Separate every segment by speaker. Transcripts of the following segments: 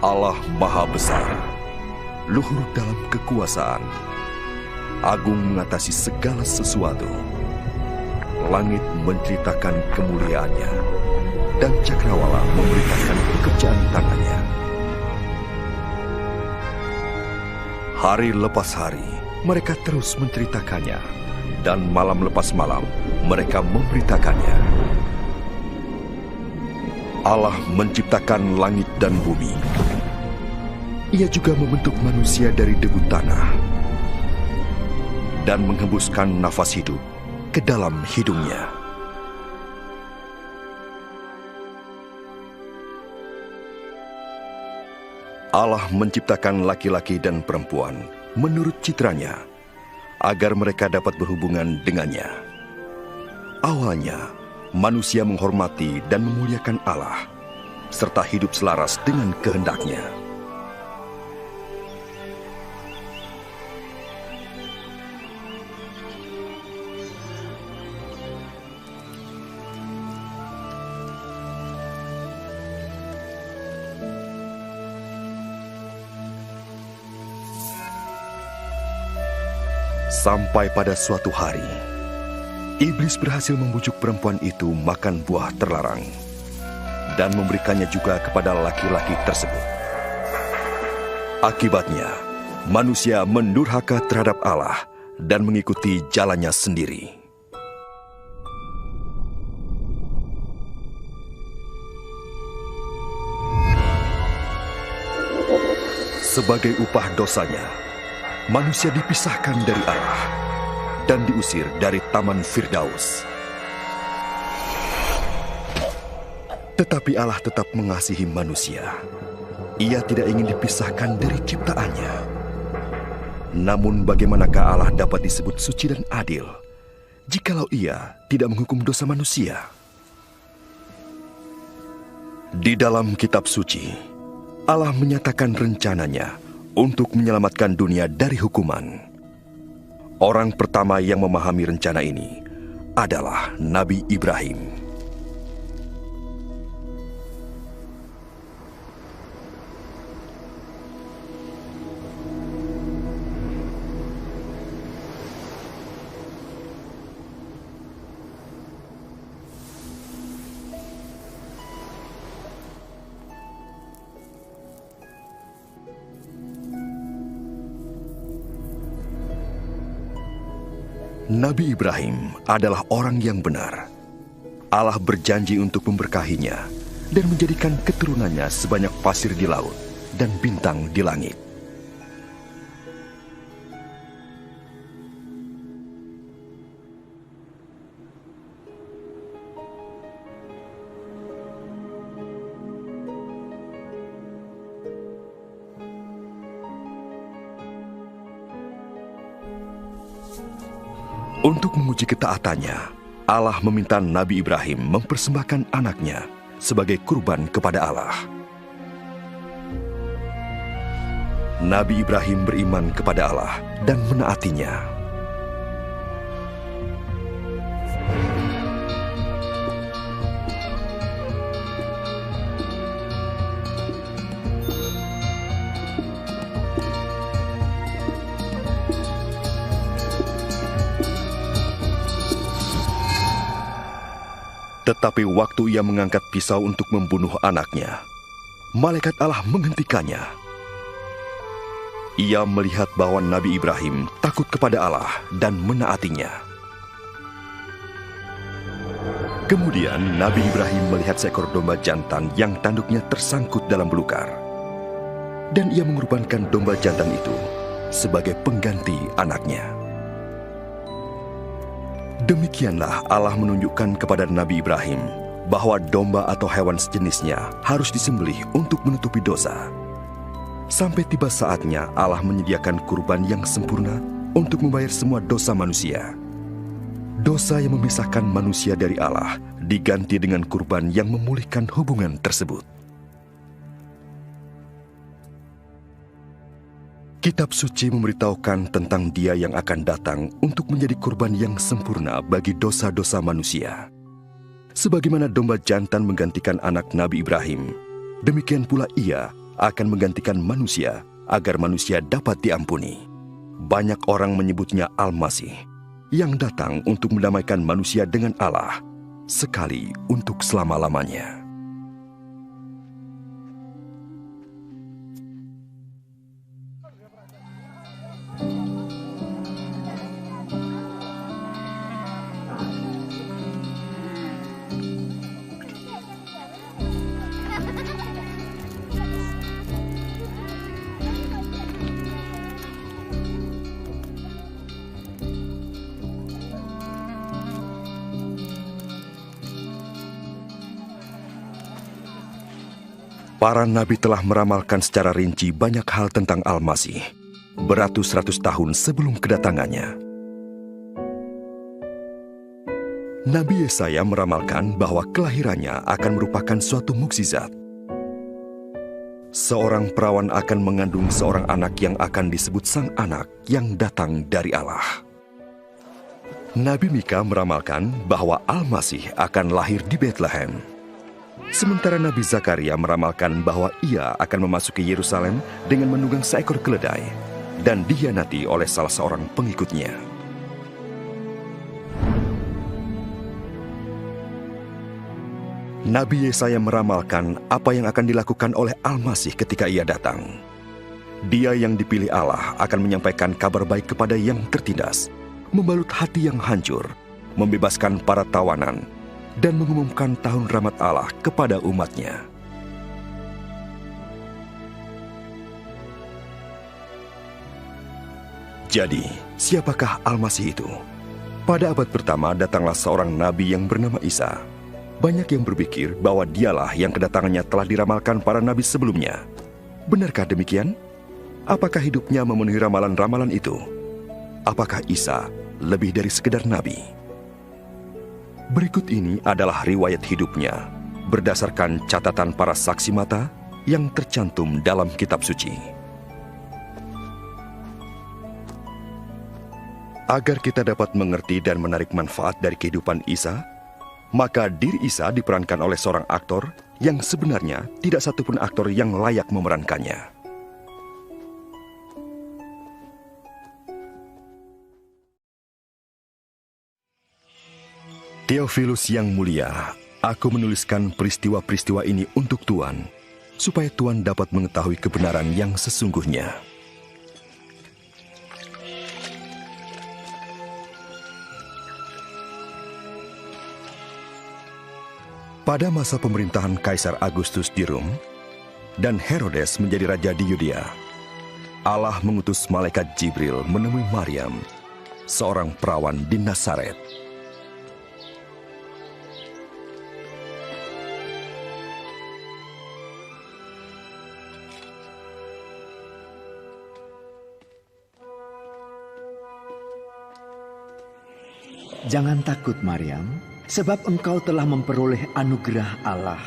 Speaker 1: Allah Maha Besar, luhur dalam kekuasaan, agung mengatasi segala sesuatu. Langit menceritakan kemuliaannya, dan cakrawala memberitakan pekerjaan tangannya. Hari lepas hari, mereka terus menceritakannya, dan malam lepas malam, mereka memberitakannya. Allah menciptakan langit dan bumi. Ia juga membentuk manusia dari debu tanah dan menghembuskan nafas hidup ke dalam hidungnya. Allah menciptakan laki-laki dan perempuan menurut citranya, agar mereka dapat berhubungan dengannya. Awalnya, manusia menghormati dan memuliakan Allah, serta hidup selaras dengan kehendaknya. Sampai pada suatu hari, iblis berhasil membujuk perempuan itu makan buah terlarang dan memberikannya juga kepada laki-laki tersebut. Akibatnya, manusia mendurhaka terhadap Allah dan mengikuti jalannya sendiri. Sebagai upah dosanya, manusia dipisahkan dari Allah dan diusir dari Taman Firdaus. Tetapi Allah tetap mengasihi manusia. Ia tidak ingin dipisahkan dari ciptaannya. Namun bagaimanakah Allah dapat disebut suci dan adil jikalau Ia tidak menghukum dosa manusia? Di dalam kitab suci, Allah menyatakan rencananya untuk menyelamatkan dunia dari hukuman. Orang pertama yang memahami rencana ini adalah Nabi Ibrahim. Nabi Ibrahim adalah orang yang benar. Allah berjanji untuk memberkahinya dan menjadikan keturunannya sebanyak pasir di laut dan bintang di langit. Untuk menguji ketaatannya, Allah meminta Nabi Ibrahim mempersembahkan anaknya sebagai kurban kepada Allah. Nabi Ibrahim beriman kepada Allah dan menaatinya. Tetapi waktu ia mengangkat pisau untuk membunuh anaknya, malaikat Allah menghentikannya. Ia melihat bahwa Nabi Ibrahim takut kepada Allah dan menaatinya. Kemudian Nabi Ibrahim melihat seekor domba jantan yang tanduknya tersangkut dalam belukar. Dan ia mengorbankan domba jantan itu sebagai pengganti anaknya. Demikianlah Allah menunjukkan kepada Nabi Ibrahim bahwa domba atau hewan sejenisnya harus disembelih untuk menutupi dosa. Sampai tiba saatnya Allah menyediakan kurban yang sempurna untuk membayar semua dosa manusia. Dosa yang memisahkan manusia dari Allah diganti dengan kurban yang memulihkan hubungan tersebut. Kitab suci memberitahukan tentang Dia yang akan datang untuk menjadi kurban yang sempurna bagi dosa-dosa manusia. Sebagaimana domba jantan menggantikan anak Nabi Ibrahim, demikian pula Ia akan menggantikan manusia agar manusia dapat diampuni. Banyak orang menyebutnya Al-Masih, yang datang untuk mendamaikan manusia dengan Allah, sekali untuk selama-lamanya. Para nabi telah meramalkan secara rinci banyak hal tentang Al-Masih, beratus-ratus tahun sebelum kedatangannya. Nabi Yesaya meramalkan bahwa kelahirannya akan merupakan suatu mukjizat. Seorang perawan akan mengandung seorang anak yang akan disebut sang anak yang datang dari Allah. Nabi Mika meramalkan bahwa Al-Masih akan lahir di Bethlehem. Sementara Nabi Zakaria meramalkan bahwa ia akan memasuki Yerusalem dengan menunggang seekor keledai dan dikhianati oleh salah seorang pengikutnya. Nabi Yesaya meramalkan apa yang akan dilakukan oleh Al-Masih ketika ia datang. Dia yang dipilih Allah akan menyampaikan kabar baik kepada yang tertindas, membalut hati yang hancur, membebaskan para tawanan, dan mengumumkan tahun rahmat Allah kepada umatnya. Jadi, siapakah Al-Masih itu? Pada abad pertama datanglah seorang nabi yang bernama Isa. Banyak yang berpikir bahwa dialah yang kedatangannya telah diramalkan para nabi sebelumnya. Benarkah demikian? Apakah hidupnya memenuhi ramalan-ramalan itu? Apakah Isa lebih dari sekedar nabi? Berikut ini adalah riwayat hidupnya, berdasarkan catatan para saksi mata yang tercantum dalam kitab suci. Agar kita dapat mengerti dan menarik manfaat dari kehidupan Isa, maka diri Isa diperankan oleh seorang aktor yang sebenarnya tidak satupun aktor yang layak memerankannya. Theophilus yang mulia, aku menuliskan peristiwa-peristiwa ini untuk Tuan, supaya Tuan dapat mengetahui kebenaran yang sesungguhnya. Pada masa pemerintahan Kaisar Agustus di Rom, dan Herodes menjadi raja di Yudea, Allah mengutus malaikat Jibril menemui Maryam, seorang perawan di Nazaret.
Speaker 2: Jangan takut, Maryam, sebab engkau telah memperoleh anugerah Allah.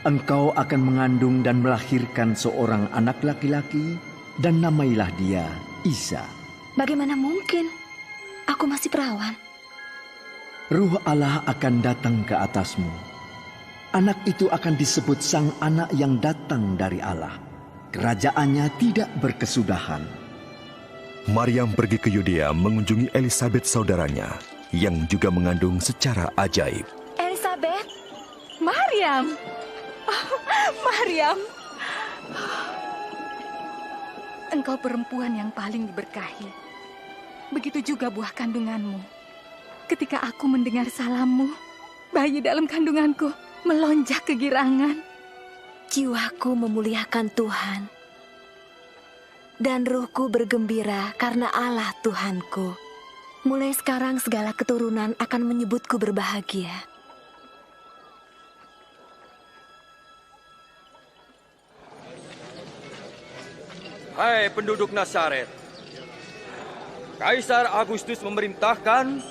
Speaker 2: Engkau akan mengandung dan melahirkan seorang anak laki-laki, dan namailah dia Isa.
Speaker 3: Bagaimana mungkin? Aku masih perawan.
Speaker 2: Ruh Allah akan datang ke atasmu. Anak itu akan disebut Sang Anak yang datang dari Allah. Kerajaannya tidak berkesudahan.
Speaker 1: Maryam pergi ke Yudea mengunjungi Elisabet saudaranya, yang juga mengandung secara ajaib.
Speaker 3: Elisabet? Maryam! Oh, Maryam! Engkau perempuan yang paling diberkahi. Begitu juga buah kandunganmu. Ketika aku mendengar salammu, bayi dalam kandunganku melonjak kegirangan.
Speaker 4: Jiwaku memuliakan Tuhan, dan ruhku bergembira karena Allah Tuhanku. Mulai sekarang segala keturunan akan menyebutku berbahagia.
Speaker 5: Hai penduduk Nazaret, Kaisar Agustus memerintahkan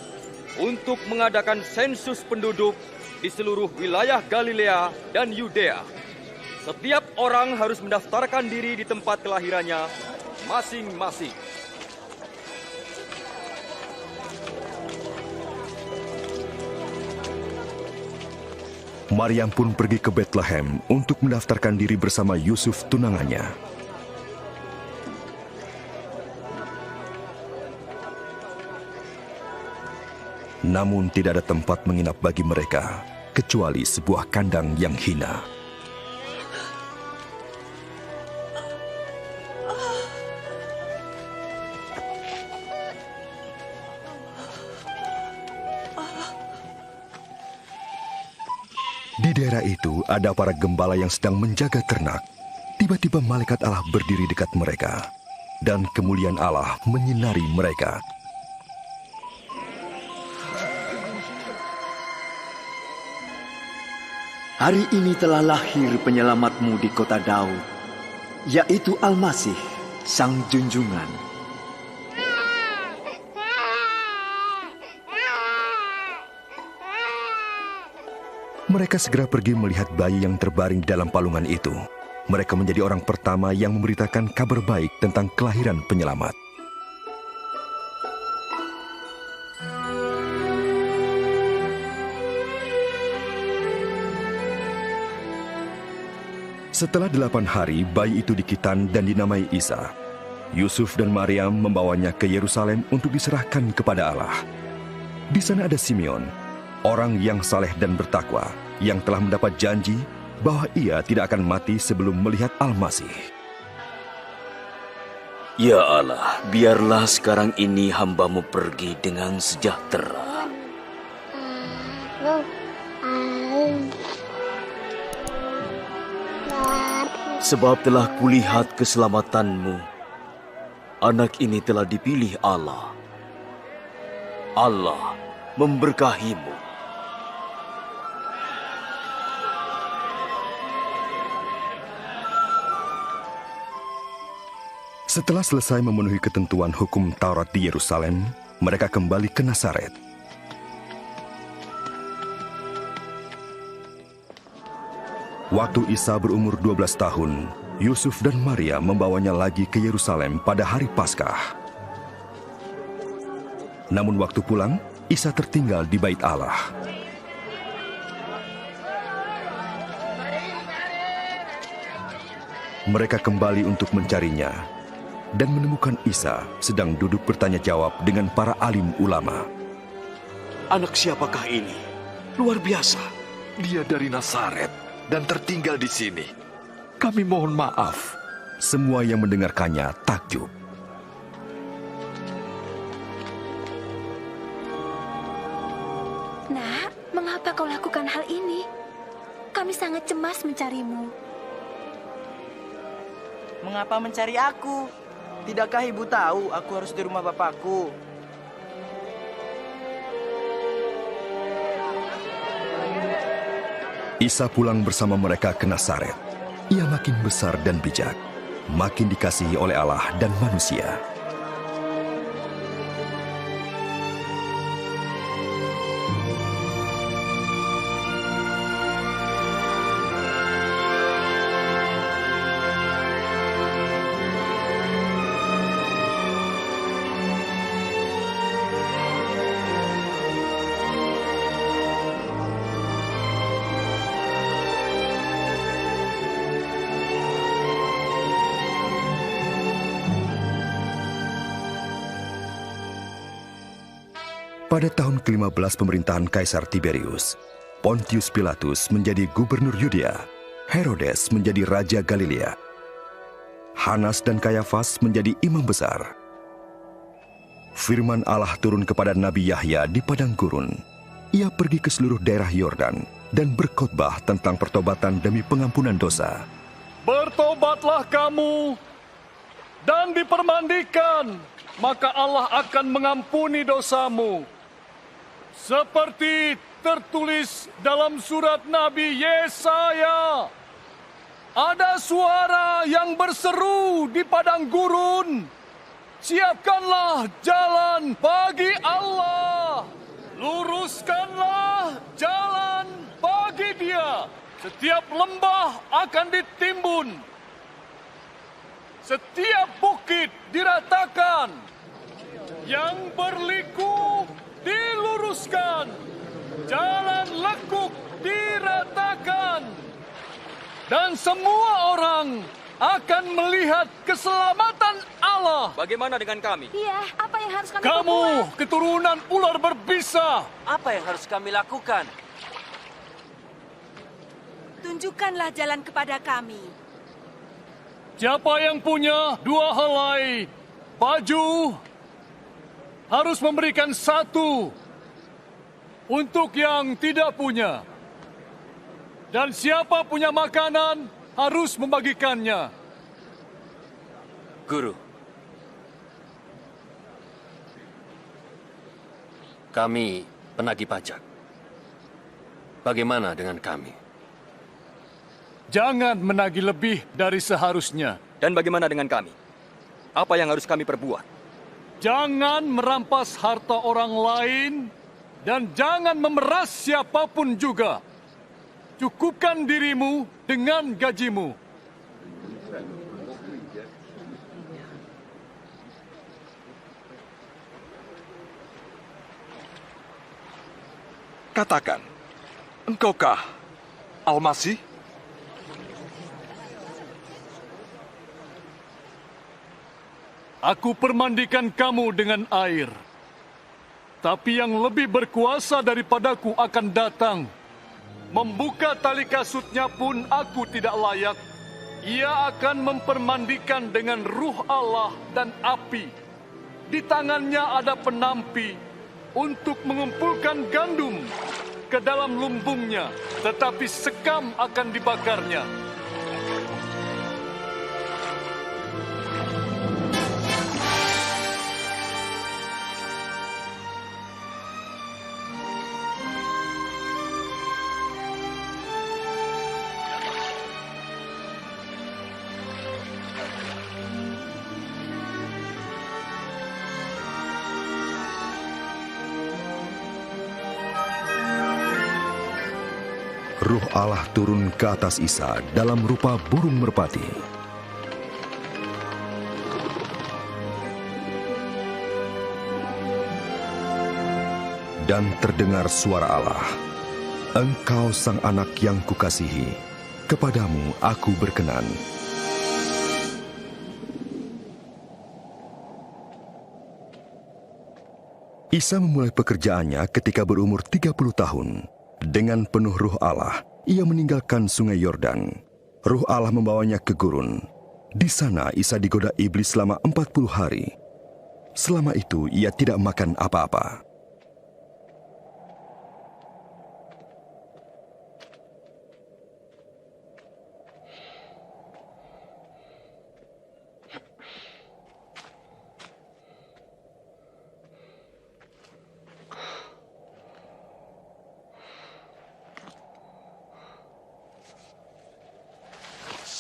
Speaker 5: untuk mengadakan sensus penduduk di seluruh wilayah Galilea dan Yudea. Setiap orang harus mendaftarkan diri di tempat kelahirannya masing-masing.
Speaker 1: Maryam pun pergi ke Bethlehem untuk mendaftarkan diri bersama Yusuf tunangannya. Namun tidak ada tempat menginap bagi mereka, kecuali sebuah kandang yang hina. Di daerah itu ada para gembala yang sedang menjaga ternak. Tiba-tiba malaikat Allah berdiri dekat mereka, dan kemuliaan Allah menyinari mereka.
Speaker 2: Hari ini telah lahir penyelamatmu di kota Daud, yaitu Al-Masih, Sang Junjungan.
Speaker 1: Mereka segera pergi melihat bayi yang terbaring dalam palungan itu. Mereka menjadi orang pertama yang memberitakan kabar baik tentang kelahiran penyelamat. Setelah 8 hari, bayi itu dikitan dan dinamai Isa. Yusuf dan Maryam membawanya ke Yerusalem untuk diserahkan kepada Allah. Di sana ada Simeon, orang yang saleh dan bertakwa, yang telah mendapat janji bahwa ia tidak akan mati sebelum melihat Al-Masih.
Speaker 6: Ya Allah, biarlah sekarang ini hamba-Mu pergi dengan sejahtera. Sebab telah kulihat keselamatan-Mu. Anak ini telah dipilih Allah. Allah memberkahi-Mu.
Speaker 1: Setelah selesai memenuhi ketentuan hukum Taurat di Yerusalem, mereka kembali ke Nazaret. Waktu Isa berumur 12 tahun, Yusuf dan Maria membawanya lagi ke Yerusalem pada hari Paskah. Namun waktu pulang, Isa tertinggal di bait Allah. Mereka kembali untuk mencarinya dan menemukan Isa sedang duduk bertanya jawab dengan para alim ulama.
Speaker 7: Anak siapakah ini? Luar biasa. Dia dari Nazaret dan tertinggal di sini. Kami mohon maaf.
Speaker 1: Semua yang mendengarkannya takjub.
Speaker 4: Nak, mengapa kau lakukan hal ini? Kami sangat cemas mencarimu.
Speaker 8: Mengapa mencari aku? Tidakkah ibu tahu aku harus di rumah bapakku?
Speaker 1: Isa pulang bersama mereka ke Nazaret. Ia makin besar dan bijak, makin dikasihi oleh Allah dan manusia. Pada tahun ke-15 pemerintahan Kaisar Tiberius, Pontius Pilatus menjadi gubernur Yudea, Herodes menjadi raja Galilea, Hanas dan Kayafas menjadi imam besar. Firman Allah turun kepada Nabi Yahya di padang gurun. Ia pergi ke seluruh daerah Yordan dan berkhotbah tentang pertobatan demi pengampunan dosa.
Speaker 9: Bertobatlah kamu dan dipermandikan, maka Allah akan mengampuni dosamu. Seperti tertulis dalam surat Nabi Yesaya, ada suara yang berseru di padang gurun, siapkanlah jalan bagi Allah, luruskanlah jalan bagi Dia. Setiap lembah akan ditimbun, setiap bukit diratakan, yang berliku diluruskan, jalan lekuk diratakan. Dan semua orang akan melihat keselamatan Allah.
Speaker 5: Bagaimana dengan kami?
Speaker 4: Iya, apa yang harus kami
Speaker 9: Kamu,
Speaker 4: perbuat?
Speaker 9: keturunan ular berbisa.
Speaker 8: Apa yang harus kami lakukan?
Speaker 10: Tunjukkanlah jalan kepada kami.
Speaker 9: Siapa yang punya 2 helai baju harus memberikan 1 untuk yang tidak punya. Dan siapa punya makanan harus membagikannya.
Speaker 11: Guru, kami penagih pajak. Bagaimana dengan kami?
Speaker 9: Jangan menagih lebih dari seharusnya.
Speaker 5: Dan bagaimana dengan kami? Apa yang harus kami perbuat?
Speaker 9: Jangan merampas harta orang lain dan jangan memeras siapapun juga. Cukupkan dirimu dengan gajimu.
Speaker 7: Katakan, engkaukah Al-Masih?
Speaker 9: Aku permandikan kamu dengan air. Tapi yang lebih berkuasa daripadaku akan datang. Membuka tali kasutnya pun aku tidak layak. Ia akan mempermandikan dengan ruh Allah dan api. Di tangannya ada penampi untuk mengumpulkan gandum ke dalam lumbungnya, tetapi sekam akan dibakarnya.
Speaker 1: Ruh Allah turun ke atas Isa dalam rupa burung merpati. Dan terdengar suara Allah, "Engkau sang anak yang kukasihi, kepadamu aku berkenan." Isa memulai pekerjaannya ketika berumur 30 tahun. Dengan penuh ruh Allah, ia meninggalkan sungai Yordan. Ruh Allah membawanya ke gurun. Di sana Isa digoda iblis selama 40 hari. Selama itu ia tidak makan apa-apa.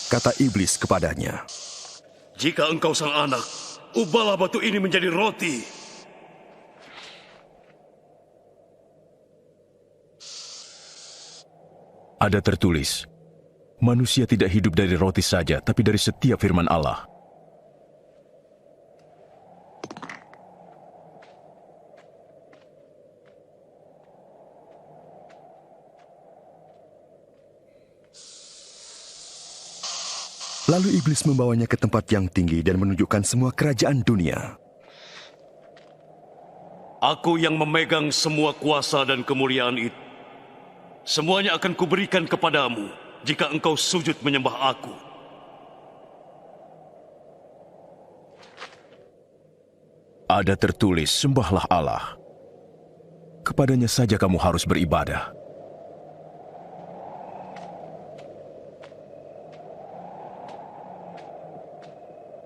Speaker 1: Kata iblis kepadanya,
Speaker 12: "Jika engkau sang anak, ubahlah batu ini menjadi roti."
Speaker 13: Ada tertulis, manusia tidak hidup dari roti saja, tapi dari setiap firman Allah.
Speaker 1: Lalu iblis membawanya ke tempat yang tinggi dan menunjukkan semua kerajaan dunia.
Speaker 12: Aku yang memegang semua kuasa dan kemuliaan itu. Semuanya akan kuberikan kepadamu jika engkau sujud menyembah aku.
Speaker 13: Ada tertulis, sembahlah Allah. Kepadanya saja kamu harus beribadah.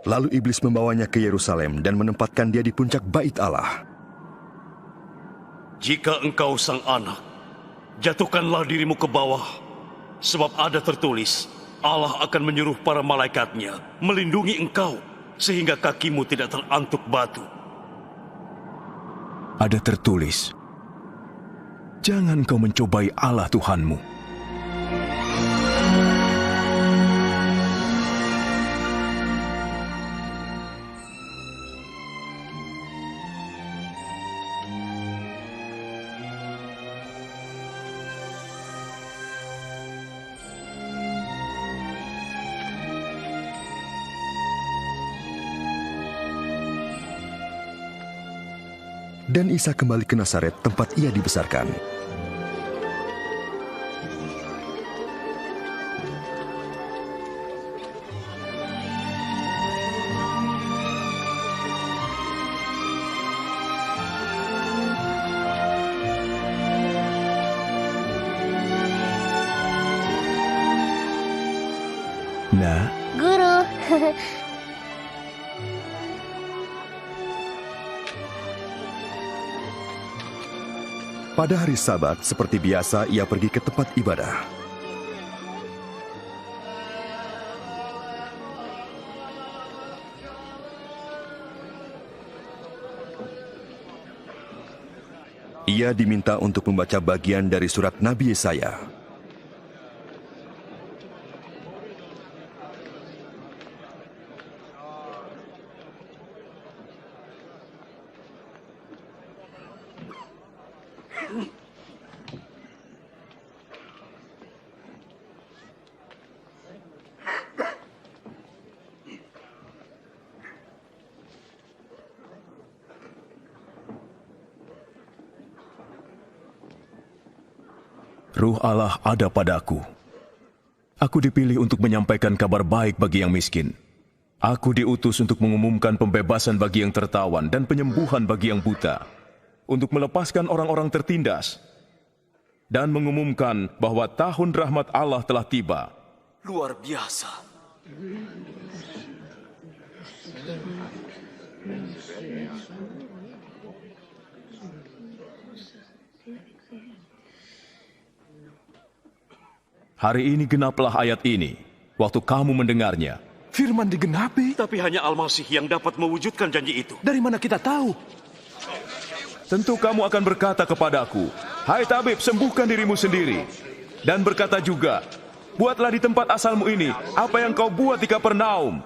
Speaker 1: Lalu iblis membawanya ke Yerusalem dan menempatkan dia di puncak bait Allah.
Speaker 12: Jika engkau sang anak, jatuhkanlah dirimu ke bawah. Sebab ada tertulis, Allah akan menyuruh para malaikatnya melindungi engkau, sehingga kakimu tidak terantuk batu.
Speaker 13: Ada tertulis, jangan kau mencobai Allah Tuhanmu.
Speaker 1: Dan Isa kembali ke Nazaret tempat ia dibesarkan.
Speaker 13: Nah,
Speaker 14: Guru.
Speaker 1: Pada hari Sabat, seperti biasa, ia pergi ke tempat ibadah. Ia diminta untuk membaca bagian dari surat Nabi Yesaya.
Speaker 13: Ruh Allah ada padaku. Aku dipilih untuk menyampaikan kabar baik bagi yang miskin. Aku diutus untuk mengumumkan pembebasan bagi yang tertawan dan penyembuhan bagi yang buta, untuk melepaskan orang-orang tertindas, dan mengumumkan bahwa tahun rahmat Allah telah tiba.
Speaker 6: Luar biasa.
Speaker 13: Hari ini genaplah ayat ini, waktu kamu mendengarnya.
Speaker 7: Firman digenapi?
Speaker 12: Tapi hanya Al-Masih yang dapat mewujudkan janji itu.
Speaker 7: Dari mana kita tahu?
Speaker 13: Tentu kamu akan berkata kepadaku, "Hai tabib, sembuhkan dirimu sendiri." Dan berkata juga, "Buatlah di tempat asalmu ini apa yang kau buat di Kapernaum."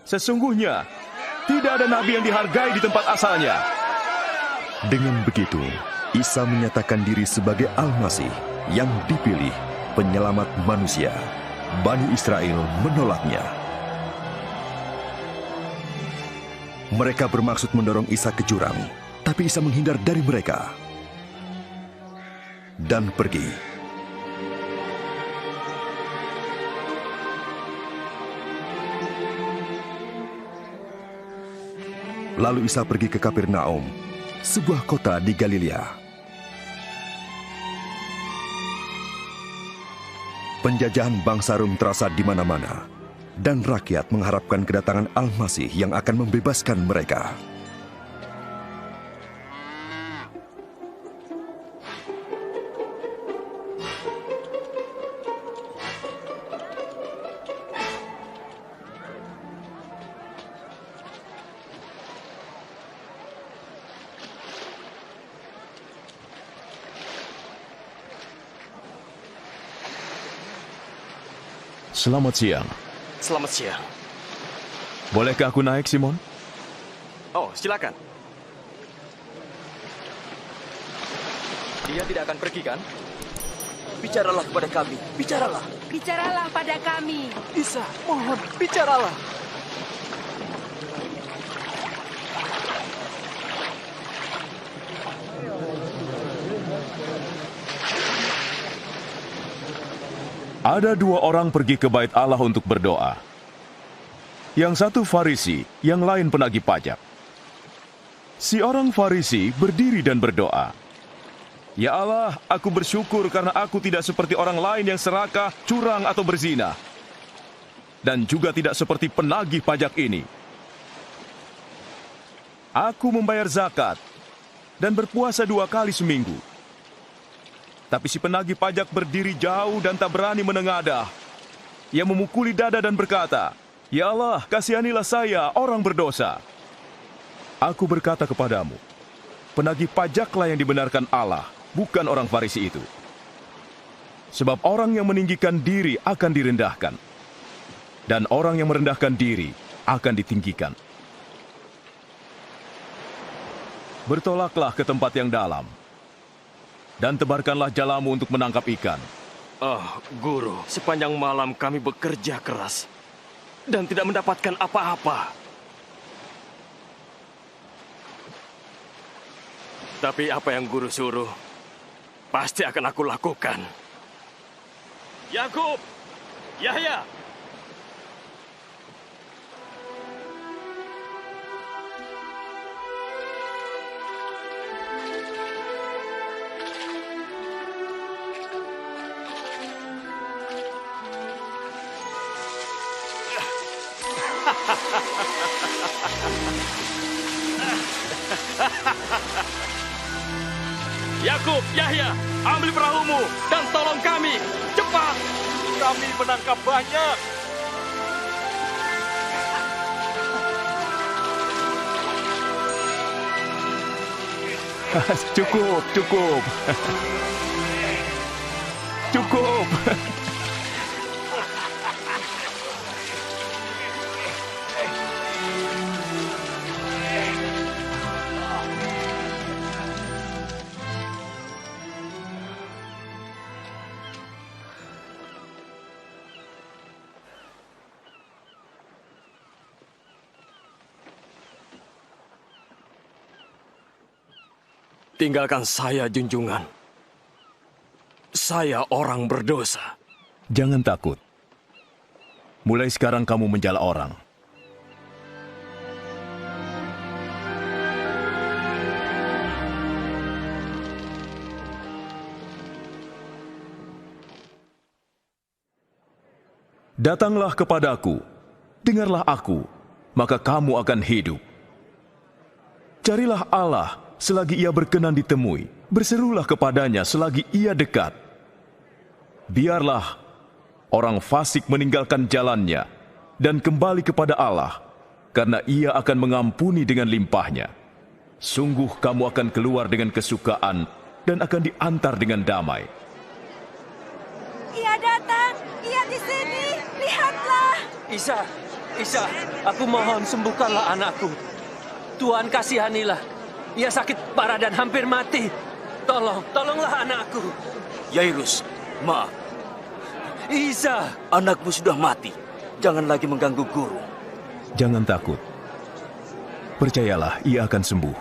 Speaker 13: Sesungguhnya, tidak ada nabi yang dihargai di tempat asalnya.
Speaker 1: Dengan begitu, Isa menyatakan diri sebagai Al-Masih yang dipilih, penyelamat manusia. Bani Israel menolaknya. Mereka bermaksud mendorong Isa ke jurang, tapi Isa menghindar dari mereka dan pergi. Lalu Isa pergi ke Kapernaum, sebuah kota di Galilea. Penjajahan bangsa Rom terasa di mana-mana, dan rakyat mengharapkan kedatangan Al-Masih yang akan membebaskan mereka.
Speaker 13: Selamat siang.
Speaker 11: Selamat siang.
Speaker 13: Bolehkah aku naik, Simon?
Speaker 11: Oh, silakan.
Speaker 5: Dia tidak akan pergi, kan?
Speaker 8: Bicaralah kepada kami. Bicaralah.
Speaker 10: Bicaralah pada kami.
Speaker 7: Isa, mohon, bicaralah.
Speaker 13: Ada dua orang pergi ke bait Allah untuk berdoa. Yang satu Farisi, yang lain penagih pajak. Si orang Farisi berdiri dan berdoa, "Ya Allah, aku bersyukur karena aku tidak seperti orang lain yang serakah, curang atau berzina. Dan juga tidak seperti penagih pajak ini. Aku membayar zakat dan berpuasa 2 kali seminggu." Tapi si penagih pajak berdiri jauh dan tak berani menengadah. Ia memukuli dada dan berkata, "Ya Allah, kasihanilah saya, orang berdosa." Aku berkata kepadamu, penagih pajaklah yang dibenarkan Allah, bukan orang Farisi itu. Sebab orang yang meninggikan diri akan direndahkan, dan orang yang merendahkan diri akan ditinggikan. Bertolaklah ke tempat yang dalam, dan tebarkanlah jalamu untuk menangkap ikan.
Speaker 11: Guru, sepanjang malam kami bekerja keras dan tidak mendapatkan apa-apa. Tapi apa yang guru suruh, pasti akan aku lakukan. Yakub, Yahya. Yakub, Yahya, ambil perahumu dan tolong kami. Cepat!
Speaker 7: Kami menangkap banyak.
Speaker 13: Cukup, cukup. Cukup.
Speaker 11: Tinggalkan saya, junjungan. Saya orang berdosa.
Speaker 13: Jangan takut. Mulai sekarang kamu menjala orang. Datanglah kepadaku, dengarlah aku, maka kamu akan hidup. Carilah Allah selagi ia berkenan ditemui, berserulah kepadanya selagi ia dekat. Biarlah orang fasik meninggalkan jalannya dan kembali kepada Allah, karena ia akan mengampuni dengan limpahnya. Sungguh kamu akan keluar dengan kesukaan dan akan diantar dengan damai.
Speaker 10: Ia datang, ia di sini, lihatlah.
Speaker 8: Isa, aku mohon sembuhkanlah anakku. Tuhan kasihanilah. Ia sakit parah dan hampir mati. Tolonglah anakku.
Speaker 6: Yairus, maaf.
Speaker 8: Isa,
Speaker 6: anakmu sudah mati. Jangan lagi mengganggu guru.
Speaker 13: Jangan takut. Percayalah, ia akan sembuh.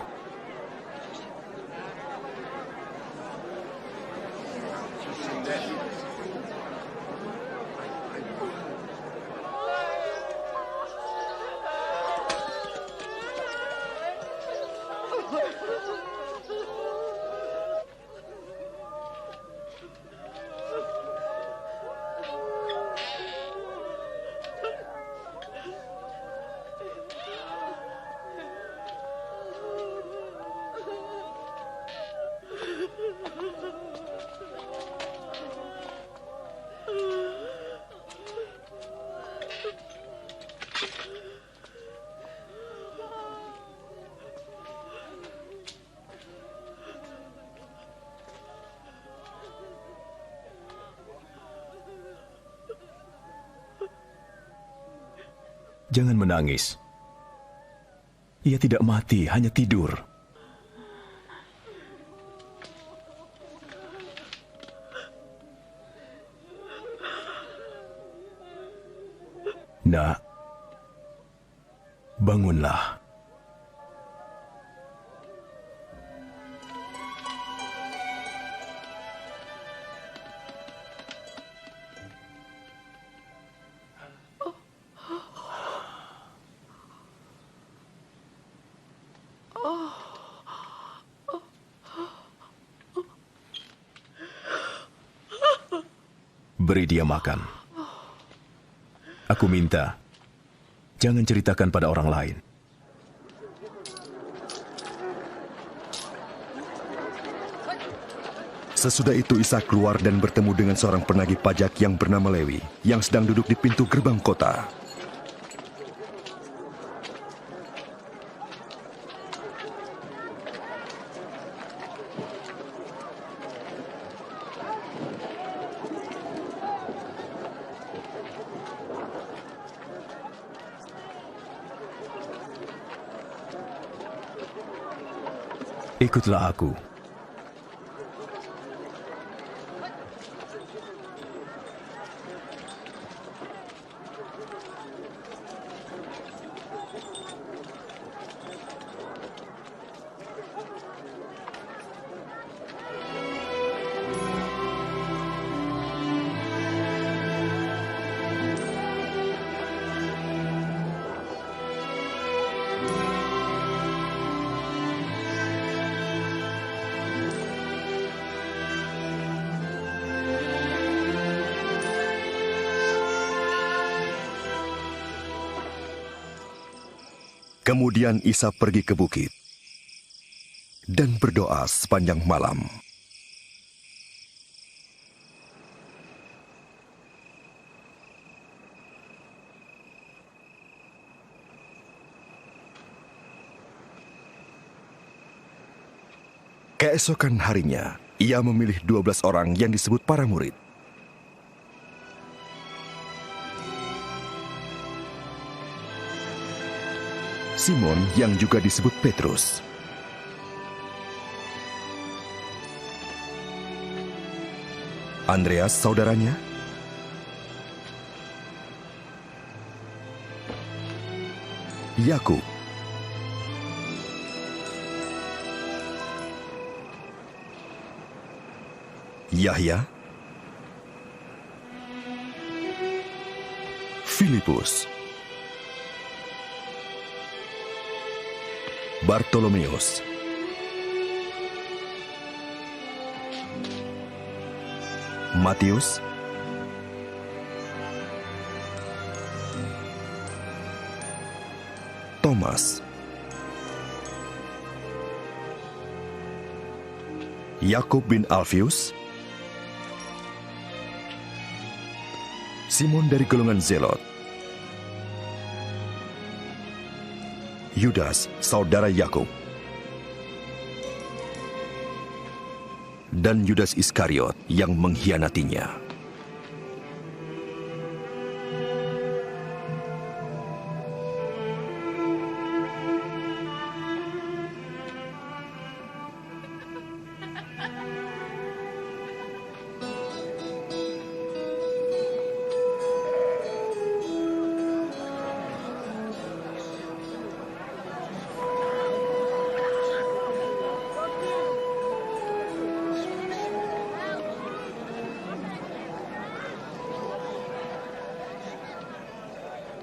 Speaker 13: Jangan menangis. Ia tidak mati, hanya tidur. Nak, bangunlah. Beri dia makan. Aku minta, jangan ceritakan pada orang lain.
Speaker 1: Sesudah itu Isa keluar dan bertemu dengan seorang penagih pajak yang bernama Lewi, yang sedang duduk di pintu gerbang kota.
Speaker 13: Ikutlah aku.
Speaker 1: Kemudian Isa pergi ke bukit dan berdoa sepanjang malam. Keesokan harinya, ia memilih 12 orang yang disebut para murid. Simon yang juga disebut Petrus, Andreas saudaranya, Yakub, Yahya, Filipus, Bartolomeus, Matius, Thomas, Yakub bin Alfius, Simon dari golongan Zelot, Yudas, saudara Yakub, dan Yudas Iskariot yang mengkhianatinya.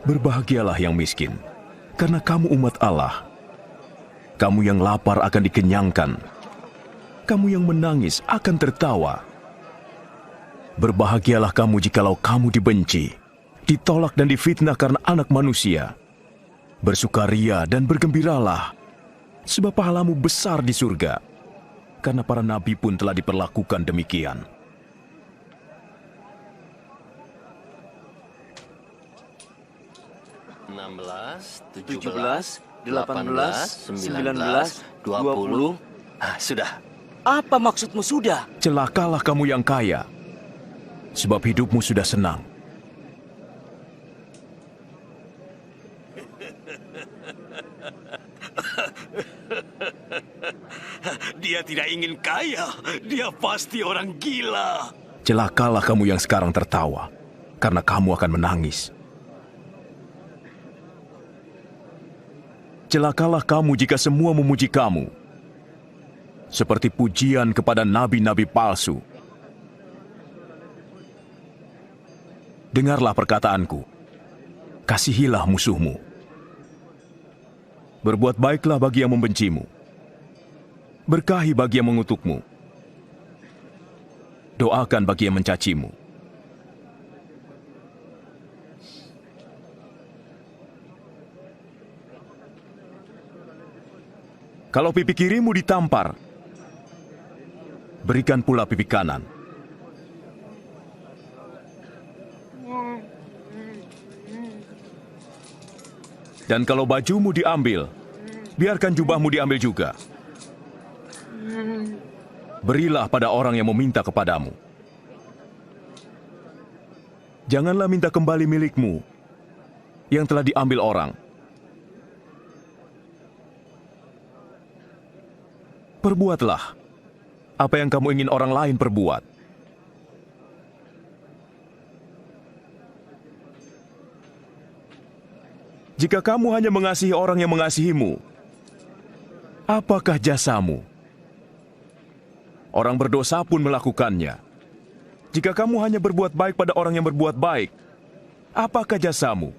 Speaker 13: Berbahagialah yang miskin, karena kamu umat Allah. Kamu yang lapar akan dikenyangkan. Kamu yang menangis akan tertawa. Berbahagialah kamu jikalau kamu dibenci, ditolak dan difitnah karena anak manusia. Bersukaria dan bergembiralah, sebab pahalamu besar di surga. Karena para nabi pun telah diperlakukan demikian.
Speaker 6: Belas, 17, 18, 19, 20. Sudah. Apa maksudmu sudah?
Speaker 13: Celakalah kamu yang kaya, sebab hidupmu sudah senang.
Speaker 12: Dia tidak ingin kaya, dia pasti orang gila.
Speaker 13: Celakalah kamu yang sekarang tertawa, karena kamu akan menangis. Celakalah kamu jika semua memuji kamu, seperti pujian kepada nabi-nabi palsu. Dengarlah perkataanku, kasihilah musuhmu. Berbuat baiklah bagi yang membencimu. Berkahi bagi yang mengutukmu. Doakan bagi yang mencacimu. Kalau pipi kirimu ditampar, berikan pula pipi kanan. Dan kalau bajumu diambil, biarkan jubahmu diambil juga. Berilah pada orang yang meminta kepadamu. Janganlah minta kembali milikmu yang telah diambil orang. Perbuatlah apa yang kamu ingin orang lain perbuat. Jika kamu hanya mengasihi orang yang mengasihimu, apakah jasamu? Orang berdosa pun melakukannya. Jika kamu hanya berbuat baik pada orang yang berbuat baik, apakah jasamu?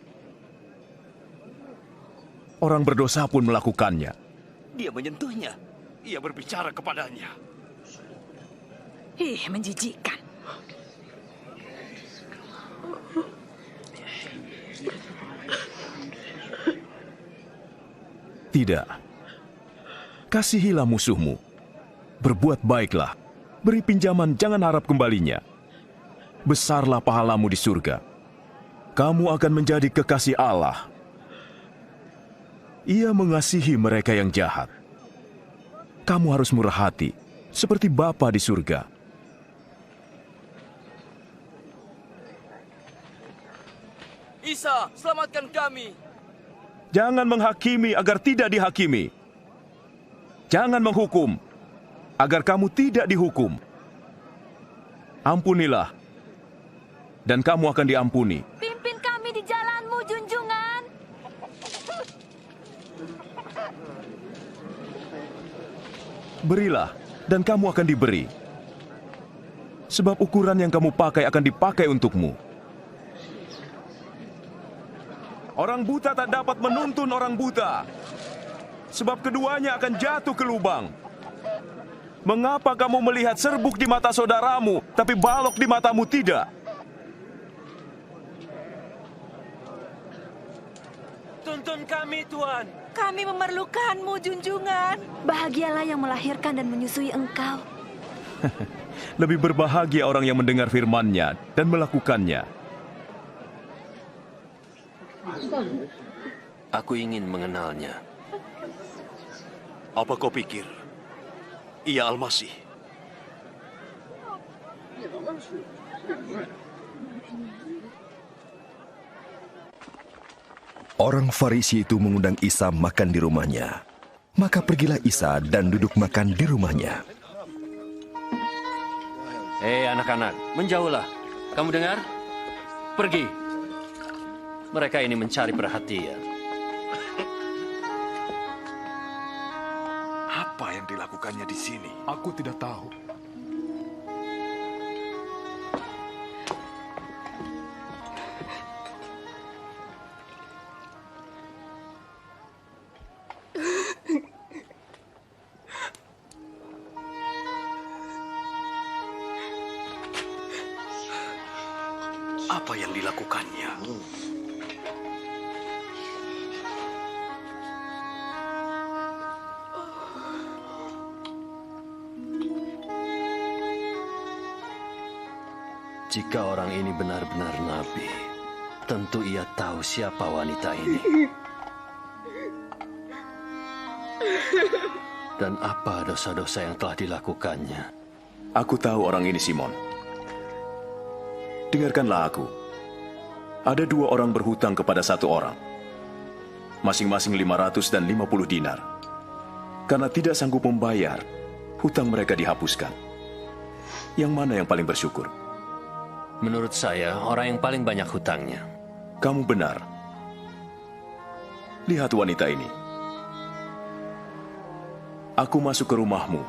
Speaker 13: Orang berdosa pun melakukannya.
Speaker 6: Dia menyentuhnya. Ia berbicara kepadanya.
Speaker 10: Menjijikkan.
Speaker 13: Tidak. Kasihilah musuhmu. Berbuat baiklah. Beri pinjaman, jangan harap kembalinya. Besarlah pahalamu di surga. Kamu akan menjadi kekasih Allah. Ia mengasihi mereka yang jahat. Kamu harus murah hati, seperti Bapa di surga.
Speaker 5: Isa, selamatkan kami.
Speaker 13: Jangan menghakimi agar tidak dihakimi. Jangan menghukum agar kamu tidak dihukum. Ampunilah, dan kamu akan diampuni.
Speaker 10: Pimpin kami di jalanmu, junjungan.
Speaker 13: Berilah, dan kamu akan diberi. Sebab ukuran yang kamu pakai akan dipakai untukmu. Orang buta tak dapat menuntun orang buta, sebab keduanya akan jatuh ke lubang. Mengapa kamu melihat serbuk di mata saudaramu, tapi balok di matamu tidak?
Speaker 8: Tuntun kami, Tuan.
Speaker 10: Kami memerlukanmu, junjungan.
Speaker 4: Bahagialah yang melahirkan dan menyusui engkau.
Speaker 13: Lebih berbahagia orang yang mendengar firman-Nya dan melakukannya.
Speaker 8: Aku ingin mengenalnya.
Speaker 12: Apa kau pikir? Ia Al-Masih.
Speaker 1: Orang Farisi itu mengundang Isa makan di rumahnya. Maka pergilah Isa dan duduk makan di rumahnya.
Speaker 8: Hei anak-anak, menjauhlah. Kamu dengar? Pergi. Mereka ini mencari perhatian.
Speaker 7: Apa yang dilakukannya di sini?
Speaker 9: Aku tidak tahu.
Speaker 12: Apa yang dilakukannya?
Speaker 8: Jika orang ini benar-benar nabi, tentu ia tahu siapa wanita ini. Dan apa dosa-dosa yang telah dilakukannya.
Speaker 13: Aku tahu orang ini, Simon. Dengarkanlah aku. Ada 2 orang berhutang kepada 1 orang. Masing-masing 500 dan 50 dinar. Karena tidak sanggup membayar, hutang mereka dihapuskan. Yang mana yang paling bersyukur?
Speaker 8: Menurut saya, orang yang paling banyak hutangnya.
Speaker 13: Kamu benar. Lihat wanita ini. Aku masuk ke rumahmu.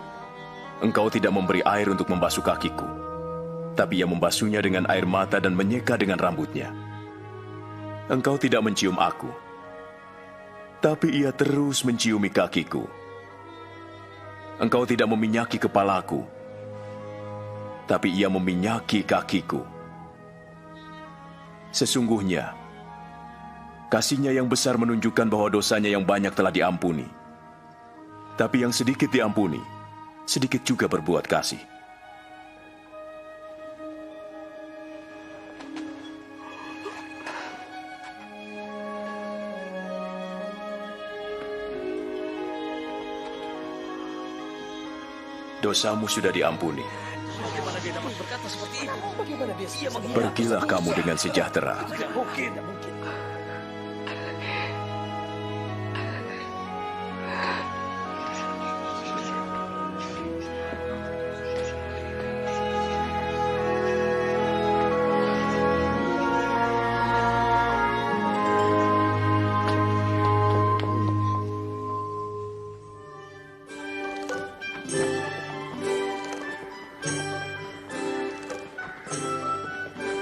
Speaker 13: Engkau tidak memberi air untuk membasuh kakiku. Tapi ia membasuhnya dengan air mata dan menyeka dengan rambutnya. Engkau tidak mencium aku. Tapi ia terus menciumi kakiku. Engkau tidak meminyaki kepalaku. Tapi ia meminyaki kakiku. Sesungguhnya, kasihnya yang besar menunjukkan bahwa dosanya yang banyak telah diampuni. Tapi yang sedikit diampuni, sedikit juga berbuat kasih. Dosamu sudah diampuni.
Speaker 11: Bagaimana dia dapat berkata seperti itu? Bagaimana dia
Speaker 13: Pergilah kamu dengan sejahtera.
Speaker 11: Tidak mungkin.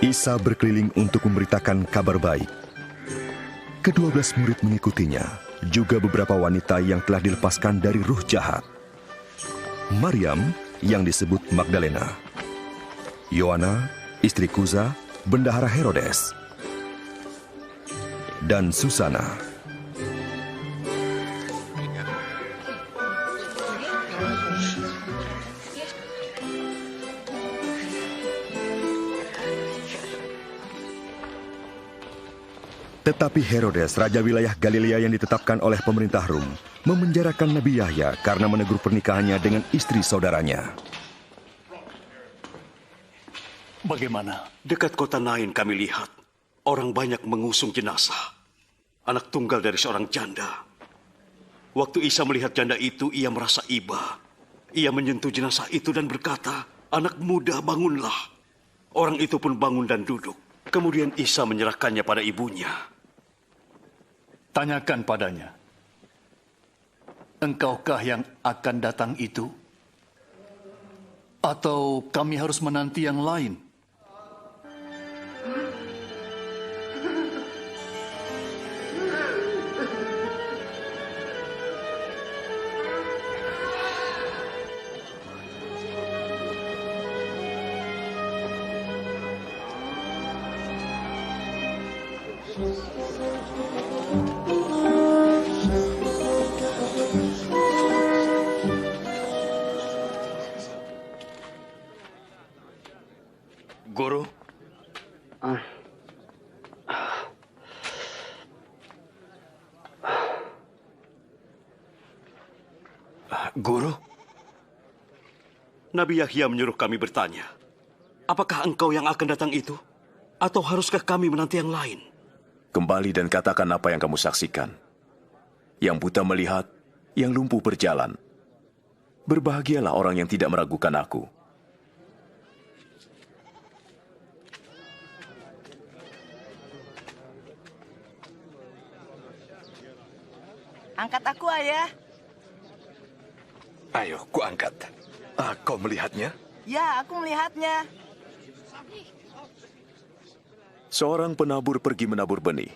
Speaker 1: Isa berkeliling untuk memberitakan kabar baik. Ke-12 murid mengikutinya, juga beberapa wanita yang telah dilepaskan dari ruh jahat. Maryam, yang disebut Magdalena. Yohana, istri Kuza, bendahara Herodes. Dan Susana. Tetapi Herodes, raja wilayah Galilea yang ditetapkan oleh pemerintah Rum, memenjarakan Nabi Yahya karena menegur pernikahannya dengan istri saudaranya.
Speaker 9: Bagaimana?
Speaker 12: Dekat kota Nain kami lihat orang banyak mengusung jenazah. Anak tunggal dari seorang janda. Waktu Isa melihat janda itu, ia merasa iba. Ia menyentuh jenazah itu dan berkata, "Anak muda, bangunlah." Orang itu pun bangun dan duduk. Kemudian Isa menyerahkannya pada ibunya.
Speaker 9: Tanyakan padanya, engkaukah yang akan datang itu? Atau kami harus menanti yang lain?
Speaker 12: Guru, Guru, Nabi Yahya menyuruh kami bertanya, apakah engkau yang akan datang itu? Atau haruskah kami menanti yang lain?
Speaker 13: Kembali dan katakan apa yang kamu saksikan. Yang buta melihat, yang lumpuh berjalan. Berbahagialah orang yang tidak meragukan aku.
Speaker 10: Angkat aku, Ayah.
Speaker 7: Ayo, ku angkat. Kau melihatnya?
Speaker 10: Ya, aku melihatnya.
Speaker 13: Seorang penabur pergi menabur benih.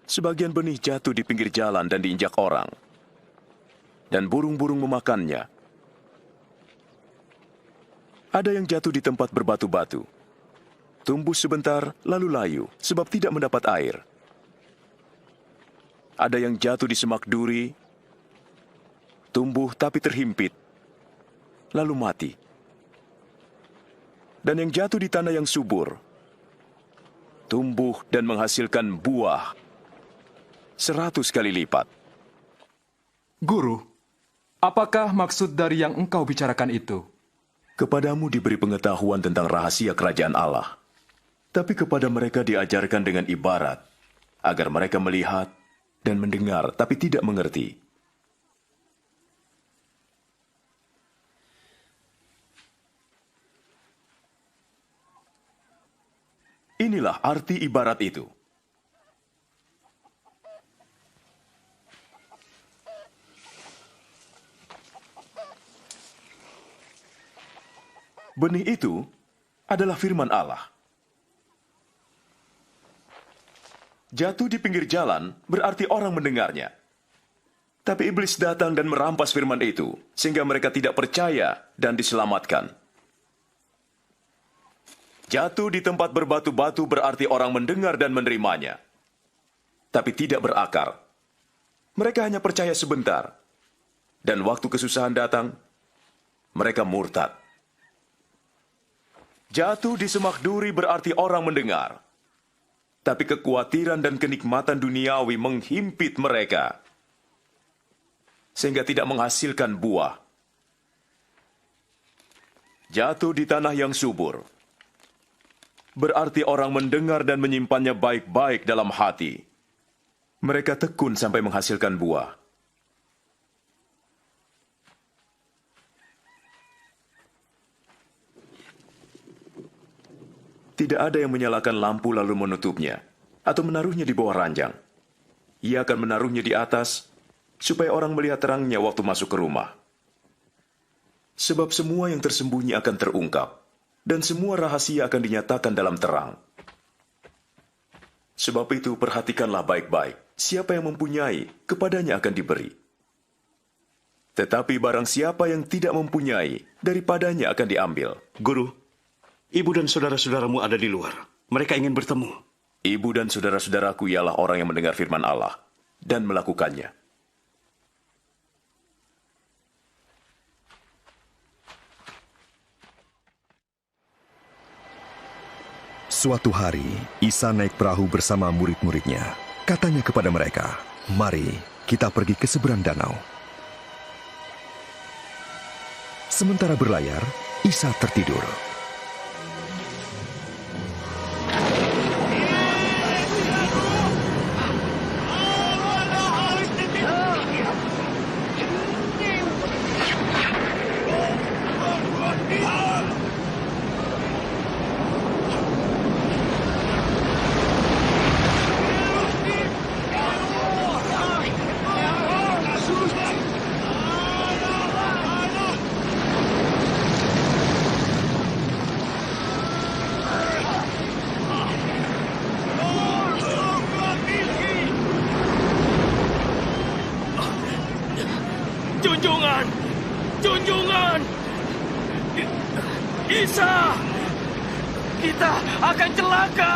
Speaker 13: Sebagian benih jatuh di pinggir jalan dan diinjak orang. Dan burung-burung memakannya. Ada yang jatuh di tempat berbatu-batu. Tumbuh sebentar, lalu layu, sebab tidak mendapat air. Ada yang jatuh di semak duri, tumbuh tapi terhimpit, lalu mati. Dan yang jatuh di tanah yang subur, tumbuh dan menghasilkan buah 100 kali lipat.
Speaker 14: Guru, apakah maksud dari yang engkau bicarakan itu?
Speaker 13: Kepadamu diberi pengetahuan tentang rahasia kerajaan Allah. Tapi kepada mereka diajarkan dengan ibarat, agar mereka melihat dan mendengar, tapi tidak mengerti. Inilah arti ibarat itu. Benih itu adalah firman Allah. Jatuh di pinggir jalan berarti orang mendengarnya. Tapi iblis datang dan merampas firman itu, sehingga mereka tidak percaya dan diselamatkan. Jatuh di tempat berbatu-batu berarti orang mendengar dan menerimanya, tapi tidak berakar. Mereka hanya percaya sebentar, dan waktu kesusahan datang, mereka murtad. Jatuh di semak duri berarti orang mendengar, tapi kekhawatiran dan kenikmatan duniawi menghimpit mereka, sehingga tidak menghasilkan buah. Jatuh di tanah yang subur, berarti orang mendengar dan menyimpannya baik-baik dalam hati. Mereka tekun sampai menghasilkan buah. Tidak ada yang menyalakan lampu lalu menutupnya, atau menaruhnya di bawah ranjang. Ia akan menaruhnya di atas, supaya orang melihat terangnya waktu masuk ke rumah. Sebab semua yang tersembunyi akan terungkap, dan semua rahasia akan dinyatakan dalam terang. Sebab itu perhatikanlah baik-baik, siapa yang mempunyai, kepadanya akan diberi. Tetapi barang siapa yang tidak mempunyai, daripadanya akan diambil.
Speaker 12: Guru, ibu dan saudara-saudaramu ada di luar. Mereka ingin bertemu.
Speaker 13: Ibu dan saudara-saudaraku ialah orang yang mendengar firman Allah dan melakukannya.
Speaker 1: Suatu hari, Isa naik perahu bersama murid-muridnya. Katanya kepada mereka, "Mari kita pergi ke seberang danau." Sementara berlayar, Isa tertidur.
Speaker 11: Junjungan! Junjungan! Isa! Kita akan celaka!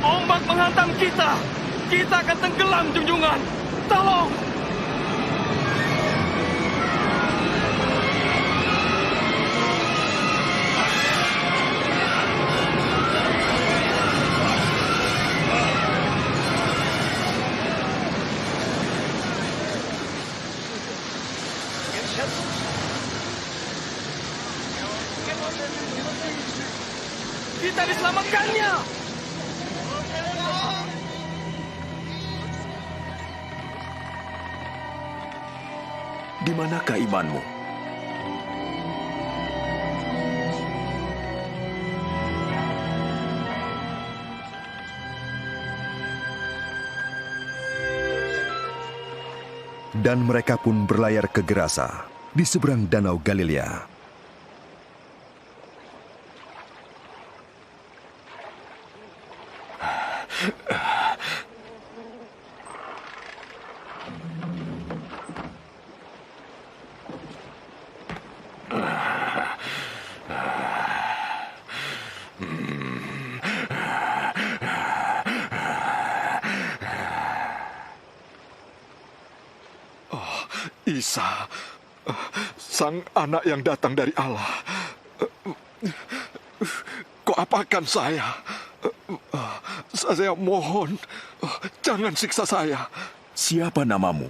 Speaker 11: Ombak menghantam kita! Kita akan tenggelam, Junjungan! Tolong! Kita diselamatkannya!
Speaker 13: Di manakah imanmu?
Speaker 1: Dan mereka pun berlayar ke Gerasa, di seberang Danau Galilea.
Speaker 7: Isa, sang anak yang datang dari Allah. Kau apakan saya? Saya mohon, jangan siksa saya.
Speaker 13: Siapa namamu?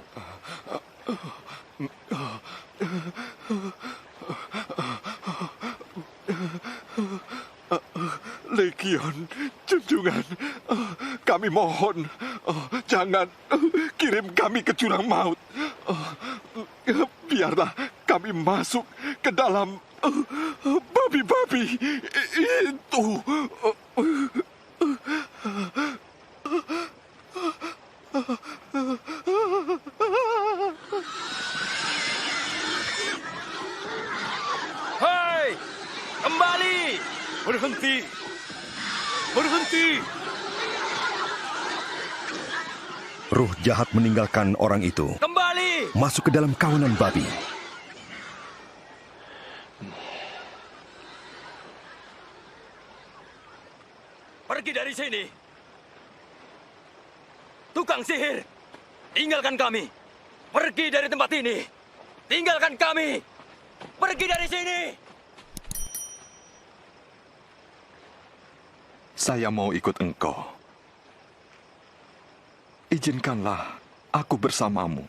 Speaker 7: Legion, junjungan, kami mohon, jangan kirim kami ke jurang maut. Biarlah kami masuk ke dalam babi-babi itu.
Speaker 11: Hei! Kembali! Berhenti! Berhenti!
Speaker 1: Ruh jahat meninggalkan orang itu.
Speaker 11: Kembali!
Speaker 1: Masuk ke dalam kawanan babi.
Speaker 11: Pergi dari sini! Tukang sihir! Tinggalkan kami! Pergi dari tempat ini! Tinggalkan kami! Pergi dari sini!
Speaker 7: Saya mau ikut engkau. Izinkanlah aku bersamamu.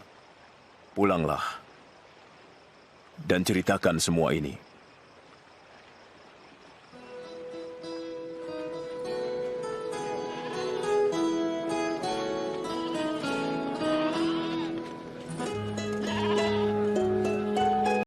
Speaker 13: Pulanglah dan ceritakan semua ini.